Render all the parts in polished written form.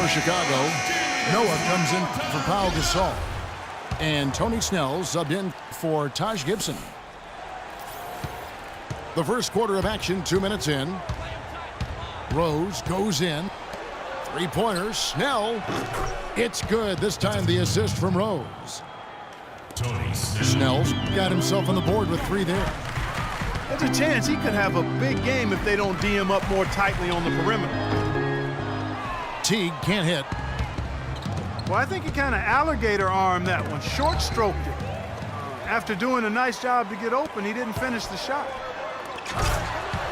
for Chicago. Noah comes in for Pau Gasol. And Tony Snell subbed in for Taj Gibson. The first quarter of action, 2 minutes in. Rose goes in. Three-pointer, Snell. It's good. This time the assist from Rose. Snell's got himself on the board with 3 there. There's a chance he could have a big game if they don't D him up more tightly on the perimeter. Teague can't hit. Well, I think he kind of alligator-armed that one, short-stroked it. After doing a nice job to get open, he didn't finish the shot.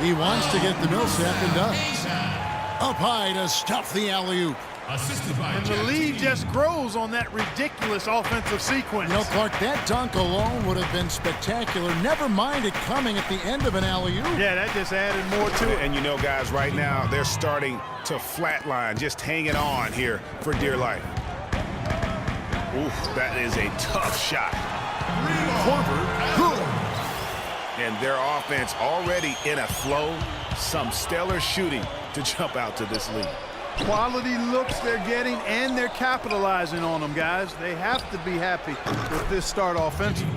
He wants to get the Millsap and does. Up high to stuff the alley-oop. And the lead just grows on that ridiculous offensive sequence. You know, Clark, that dunk alone would have been spectacular. Never mind it coming at the end of an alley-oop. Yeah, that just added more to it. And you know, guys, right now, they're starting to flatline, just hanging on here for dear life. Ooh, that is a tough shot. Korver, good. And their offense already in a flow. Some stellar shooting to jump out to this lead. Quality looks they're getting, and they're capitalizing on them, guys. They have to be happy with this start offensively.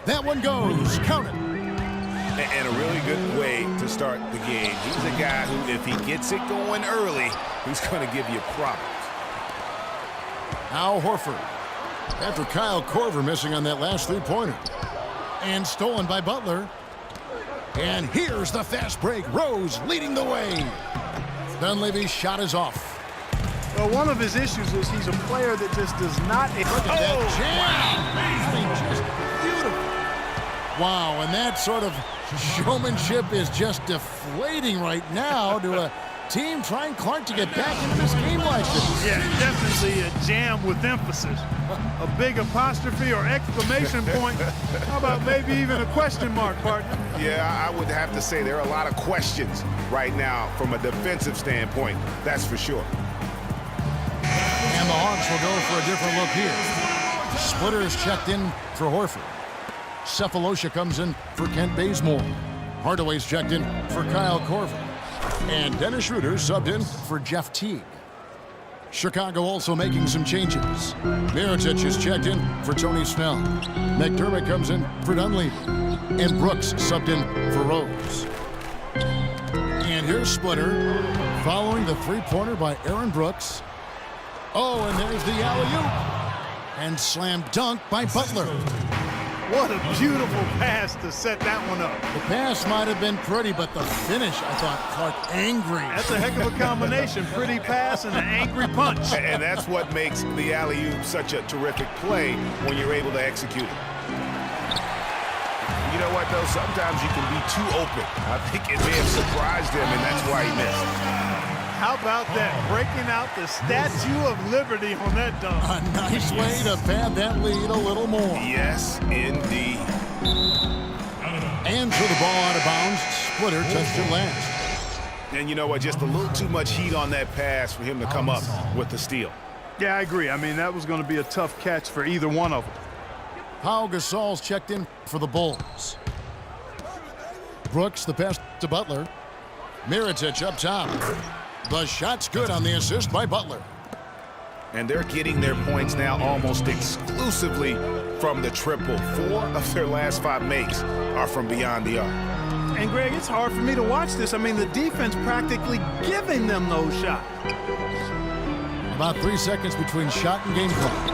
That one goes. Count it. And a really good way to start the game. He's a guy who, if he gets it going early, he's going to give you problems. Al Horford. After Kyle Korver missing on that last three-pointer. And stolen by Butler. And here's the fast break. Rose leading the way. Dunleavy's shot is off. Well, one of his issues is he's a player that just does not... Look at that jam. I mean, just beautiful. Wow, and that sort of showmanship is just deflating right now to a team trying, Clark, to get back into this game like this. Yeah, definitely a jam with emphasis. A big apostrophe or exclamation point. How about maybe even a question mark, partner? Yeah, I would have to say there are a lot of questions right now from a defensive standpoint. That's for sure. And the Hawks will go for a different look here. Splitter is checked in for Horford. Cephalosha comes in for Kent Bazemore. Hardaway's checked in for Kyle Korver. And Dennis Schroeder subbed in for Jeff Teague. Chicago also making some changes. Mirotic is checked in for Tony Snell. McDermott comes in for Dunleavy. And Brooks subbed in for Rose. And here's Splitter following the three-pointer by Aaron Brooks. Oh, and there's the alley-oop. And slam dunk by Butler. What a beautiful pass to set that one up. The pass might have been pretty, but the finish, I thought, Clark, angry. That's a heck of a combination. Pretty pass and an angry punch. And that's what makes the alley-oop such a terrific play when you're able to execute it. You know what, though? Sometimes you can be too open. I think it may have surprised him, and that's why he missed. How about that? Breaking out the Statue of Liberty on that dunk. A nice way to pad that lead a little more. Yes, indeed. And threw the ball out of bounds. Splitter touched it last. And you know what? Just a little too much heat on that pass for him to come up with the steal. Yeah, I agree. I mean, that was going to be a tough catch for either one of them. Pau Gasol's checked in for the Bulls. Brooks, the pass to Butler. Mirotic up top. The shot's good on the assist by Butler. And they're getting their points now almost exclusively from the triple. 4 of their last 5 makes are from beyond the arc. And, Greg, it's hard for me to watch this. I mean, the defense practically giving them those shots. About 3 seconds between shot and game clock.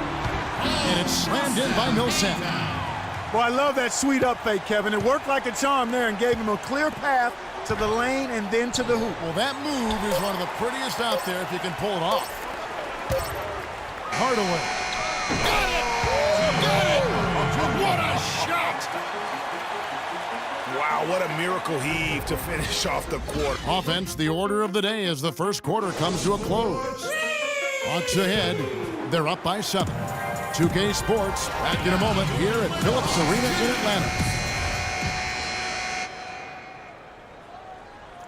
And it's slammed in by Millsap. Boy, I love that sweet up fake, Kevin. It worked like a charm there and gave him a clear path to the lane and then to the hoop. Well, that move is one of the prettiest out there if you can pull it off. Hardaway. Got it! Got it! What a shot! Wow, what a miracle heave to finish off the quarter. Offense, the order of the day as the first quarter comes to a close. Hawks ahead. They're up by 7. 2K Sports back in a moment here at Phillips Arena in Atlanta.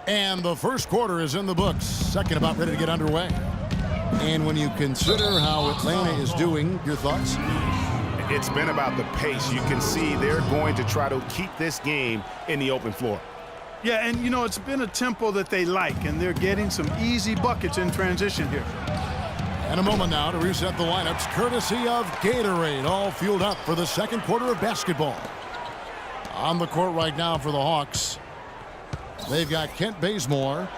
And the first quarter is in the books. Second about ready to get underway. And when you consider how Atlanta is doing, your thoughts? It's been about the pace. You can see they're going to try to keep this game in the open floor. Yeah, and, you know, it's been a tempo that they like, and they're getting some easy buckets in transition here. And a moment now to reset the lineups, courtesy of Gatorade, all fueled up for the second quarter of basketball. On the court right now for the Hawks, they've got Kent Bazemore.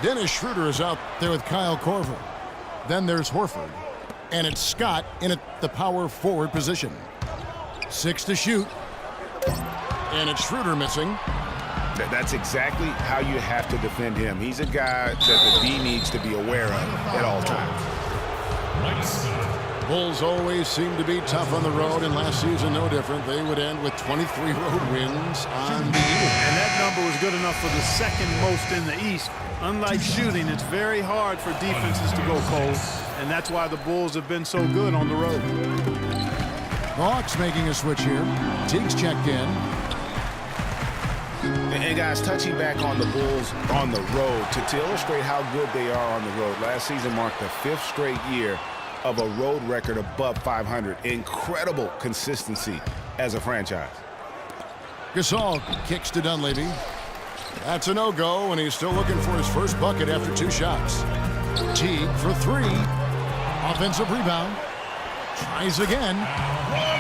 Dennis Schroeder is out there with Kyle Korver. Then there's Horford. And it's Scott in at the power forward position. 6 to shoot. And it's Schroeder missing. That's exactly how you have to defend him. He's a guy that the D needs to be aware of at all times. Bulls always seem to be tough on the road, and last season no different. They would end with 23 road wins on the year. And that number was good enough for the second most in the East. Unlike shooting, it's very hard for defenses to go cold, and that's why the Bulls have been so good on the road. The Hawks making a switch here. Teague's checked in. And guys, touching back on the Bulls on the road, to illustrate how good they are on the road, last season marked the 5th straight year of a road record above 500. Incredible consistency as a franchise. Gasol kicks to Dunleavy. That's a no-go, and he's still looking for his first bucket after 2 shots. Teague for 3. Offensive rebound. Tries again.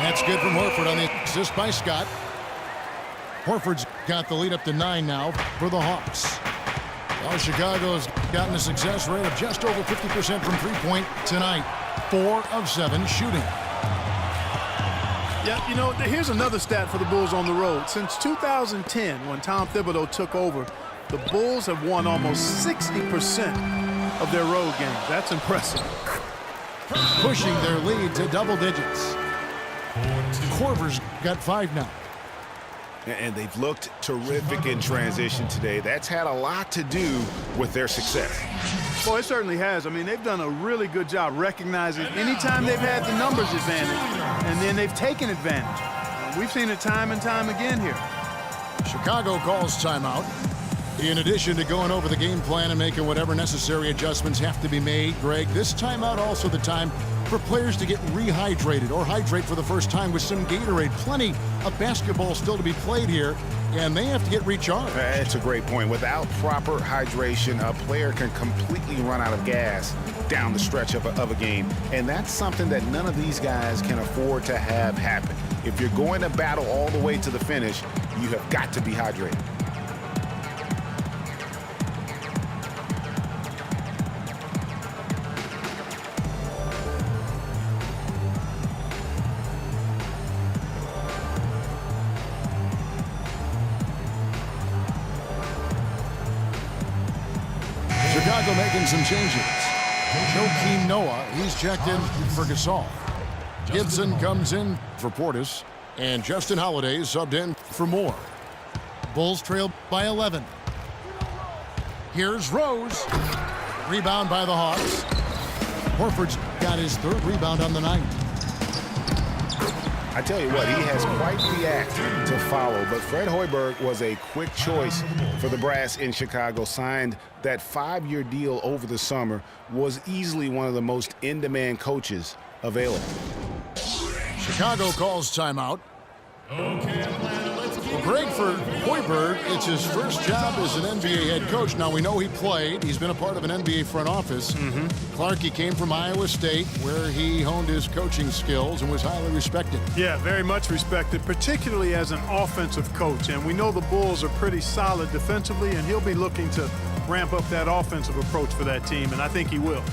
That's good from Horford on the assist by Scott. Horford's got the lead up to 9 now for the Hawks. Well, Chicago's gotten a success rate of just over 50% from three-point tonight. 4 of 7 shooting. Yeah, you know, here's another stat for the Bulls on the road. Since 2010, when Tom Thibodeau took over, the Bulls have won almost 60% of their road games. That's impressive. Pushing their lead to double digits. Korver's got 5 now. And they've looked terrific in transition today. That's had a lot to do with their success. Well, it certainly has. I mean, they've done a really good job recognizing anytime they've had the numbers advantage, and then they've taken advantage. We've seen it time and time again here. Chicago calls timeout. In addition to going over the game plan and making whatever necessary adjustments have to be made, Greg, this timeout also the time for players to get rehydrated or hydrate for the first time with some Gatorade. Plenty of basketball still to be played here, and they have to get recharged. That's a great point. Without proper hydration, a player can completely run out of gas down the stretch of a game, and that's something that none of these guys can afford to have happen. If you're going to battle all the way to the finish, you have got to be hydrated. Chicago making some changes. Joakim Noah, he's checked in for Gasol. Gibson comes in for Portis, and Justin Holiday subbed in for Moore. Bulls trail by 11. Here's Rose. Rebound by the Hawks. Horford's got his 3rd rebound on the night. I tell you what, he has quite the act to follow, but Fred Hoiberg was a quick choice for the brass in Chicago. Signed that 5-year deal over the summer, was easily one of the most in-demand coaches available. Chicago calls timeout. Well, Greg, for Hoiberg, it's his first job as an NBA head coach. Now, we know he played. He's been a part of an NBA front office. Clarkie came from Iowa State, where he honed his coaching skills and was highly respected. Yeah, very much respected, particularly as an offensive coach. And we know the Bulls are pretty solid defensively, and he'll be looking to ramp up that offensive approach for that team, and I think he will.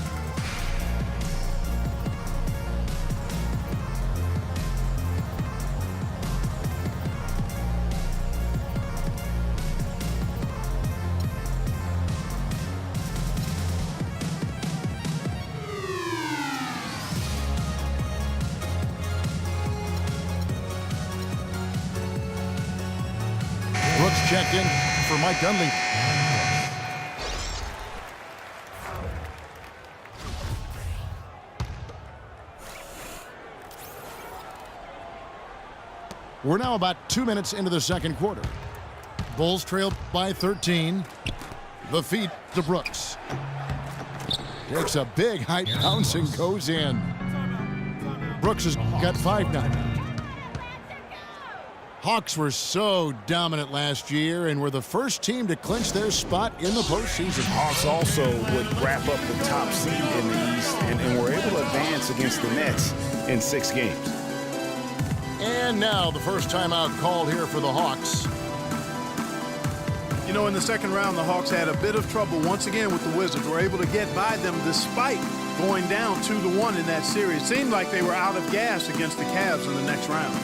Brooks checked in for Mike Dunleavy. We're now about 2 minutes into the second quarter. Bulls trail by 13. The feed to Brooks. Takes a big height bounce and goes in. Brooks has got 5 now. Hawks were so dominant last year and were the first team to clinch their spot in the postseason. Hawks also would wrap up the top seed in the East and were able to advance against the Nets in 6 games. And now the first timeout called here for the Hawks. You know, in the second round, the Hawks had a bit of trouble once again with the Wizards. Were able to get by them despite going down 2-1 in that series. Seemed like they were out of gas against the Cavs in the next round.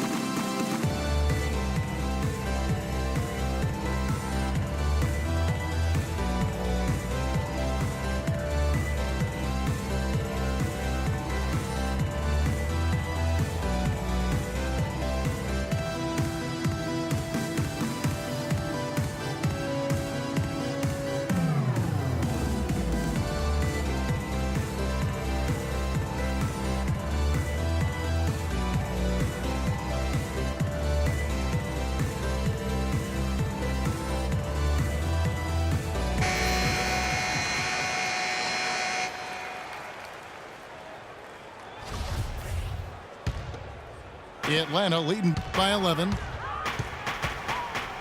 Atlanta leading by 11.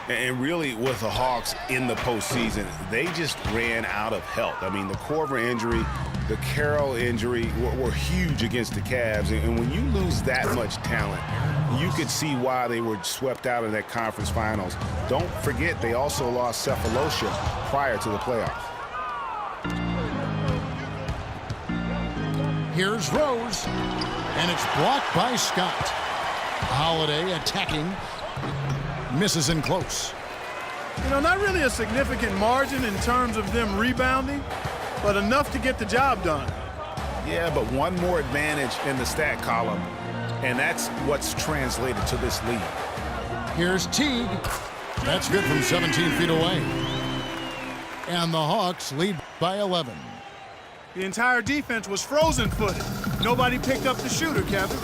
And really, with the Hawks in the postseason, they just ran out of help. I mean, the Korver injury, the Carroll injury were huge against the Cavs. And when you lose that much talent, you could see why they were swept out of that conference finals. Don't forget, they also lost Cephalosha prior to the playoffs. Here's Rose, and it's blocked by Scott. Holiday attacking, misses in close. You know, not really a significant margin in terms of them rebounding, but enough to get the job done. Yeah, but one more advantage in the stat column, and that's what's translated to this lead. Here's Teague. That's good from 17 feet away. And the Hawks lead by 11. The entire defense was frozen-footed. Nobody picked up the shooter, Kevin.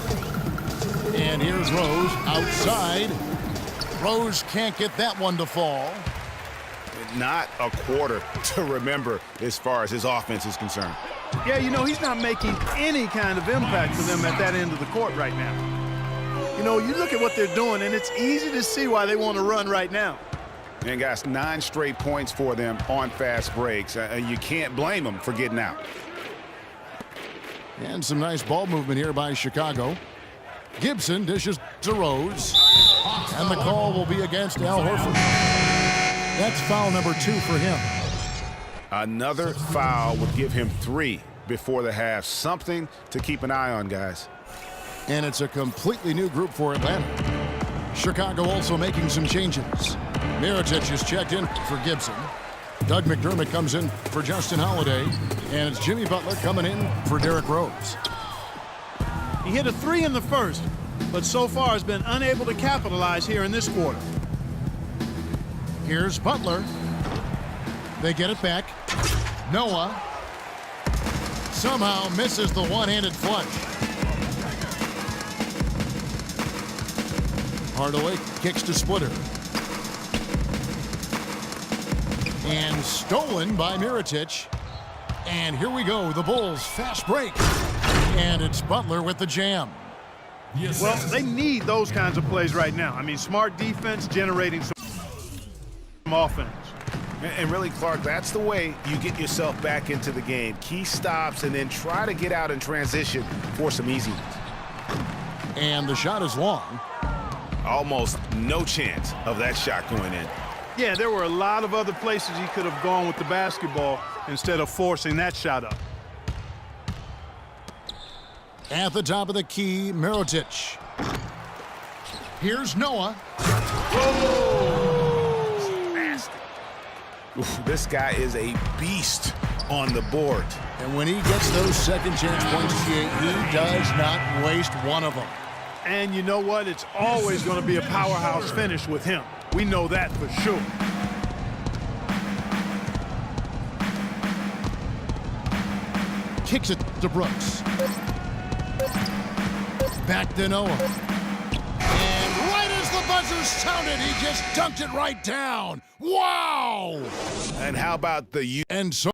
And here's Rose outside. Rose can't get that one to fall. Not a quarter to remember as far as his offense is concerned. Yeah, you know, he's not making any kind of impact for them at that end of the court right now. You know, you look at what they're doing, and it's easy to see why they want to run right now. And guys, 9 straight points for them on fast breaks. You can't blame them for getting out. And some nice ball movement here by Chicago. Gibson dishes to Rose. And the call will be against Al Horford. That's foul number 2 for him. Another foul would give him 3 before the half. Something to keep an eye on, guys. And it's a completely new group for Atlanta. Chicago also making some changes. Mirotic is checked in for Gibson. Doug McDermott comes in for Justin Holiday. And it's Jimmy Butler coming in for Derrick Rose. He hit a 3 in the first, but so far has been unable to capitalize here in this quarter. Here's Butler. They get it back. Noah somehow misses the one-handed flush. Hardaway kicks to Splitter. And stolen by Mirotic. And here we go, the Bulls fast break. And it's Butler with the jam. Well, they need those kinds of plays right now. I mean, smart defense generating some offense. And really, Clark, that's the way you get yourself back into the game. Key stops and then try to get out in transition for some easy ones. And the shot is long. Almost no chance of that shot going in. Yeah, there were a lot of other places he could have gone with the basketball instead of forcing that shot up. At the top of the key, Mirotic. Here's Noah. Oof, this guy is a beast on the board. And when he gets those second chance points, he does not waste one of them. And you know what? It's always going to be a powerhouse finish with him. We know that for sure. Kicks it to Brooks. Back to Noah. And right as the buzzer sounded, he just dunked it right down. Wow! And how about the... And so